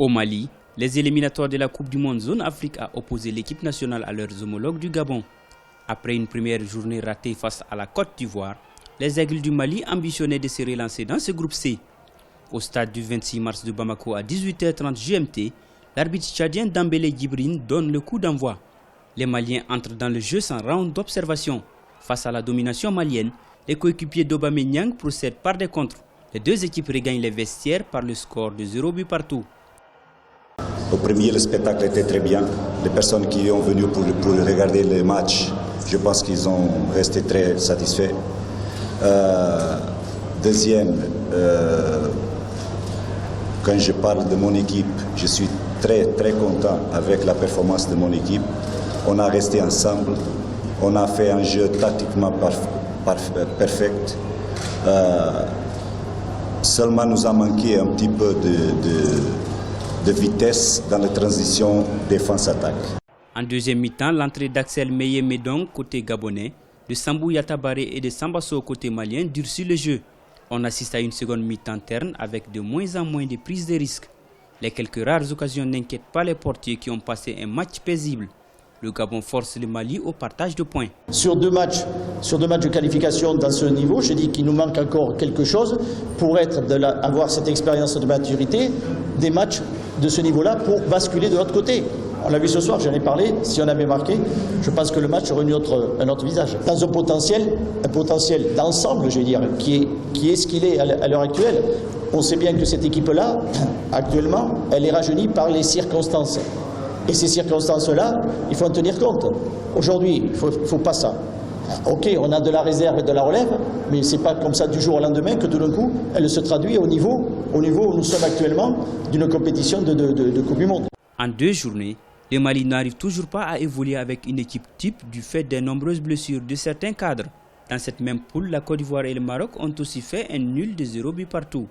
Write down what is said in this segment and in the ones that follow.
Au Mali, les éliminatoires de la Coupe du Monde Zone Afrique a opposé l'équipe nationale à leurs homologues du Gabon. Après une première journée ratée face à la Côte d'Ivoire, les Aigles du Mali ambitionnaient de se relancer dans ce groupe C. Au stade du 26 mars de Bamako à 18h30 GMT, l'arbitre tchadien Dambélé Djibrine donne le coup d'envoi. Les Maliens entrent dans le jeu sans round d'observation. Face à la domination malienne, les coéquipiers d'Aubameyang procèdent par des contres. Les deux équipes regagnent les vestiaires par le score de 0 but partout. Au premier, le spectacle était très bien. Les personnes qui sont venues pour regarder le match, je pense qu'ils ont resté très satisfaits. Deuxième, quand je parle de mon équipe, je suis très content avec la performance de mon équipe. On a resté ensemble, on a fait un jeu tactiquement parfait. Seulement nous a manqué un petit peu de vitesse dans la transition défense-attaque. En deuxième mi-temps, l'entrée d'Axel Meye-Medong côté gabonais, de Sambou Yatabaré et de Sambasso côté malien durcit le jeu. On assiste à une seconde mi-temps terne avec de moins en moins de prises de risques. Les quelques rares occasions n'inquiètent pas les portiers qui ont passé un match paisible. Le Gabon force le Mali au partage de points. Sur deux matchs de qualification dans ce niveau, je dis qu'il nous manque encore quelque chose pour avoir cette expérience de maturité, des matchs de ce niveau-là pour basculer de l'autre côté. On l'a vu ce soir, j'en ai parlé, si on avait marqué, je pense que le match aurait un autre visage. Dans un potentiel d'ensemble, je veux dire, qui est ce qu'il est à l'heure actuelle. On sait bien que cette équipe-là, actuellement, elle est rajeunie par les circonstances. Et ces circonstances-là, il faut en tenir compte. Aujourd'hui, il ne faut pas ça. Ok, on a de la réserve et de la relève, mais ce n'est pas comme ça du jour au lendemain que tout d'un coup, elle se traduit au niveau où nous sommes actuellement d'une compétition de Coupe du Monde. En 2 journées, le Mali n'arrive toujours pas à évoluer avec une équipe type du fait des nombreuses blessures de certains cadres. Dans cette même poule, la Côte d'Ivoire et le Maroc ont aussi fait un nul de 0 but partout.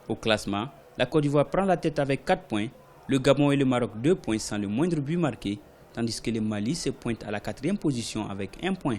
Au classement, la Côte d'Ivoire prend la tête avec 4 points, le Gabon et le Maroc 2 points sans le moindre but marqué, tandis que le Mali se pointe à la 4e position avec 1 point.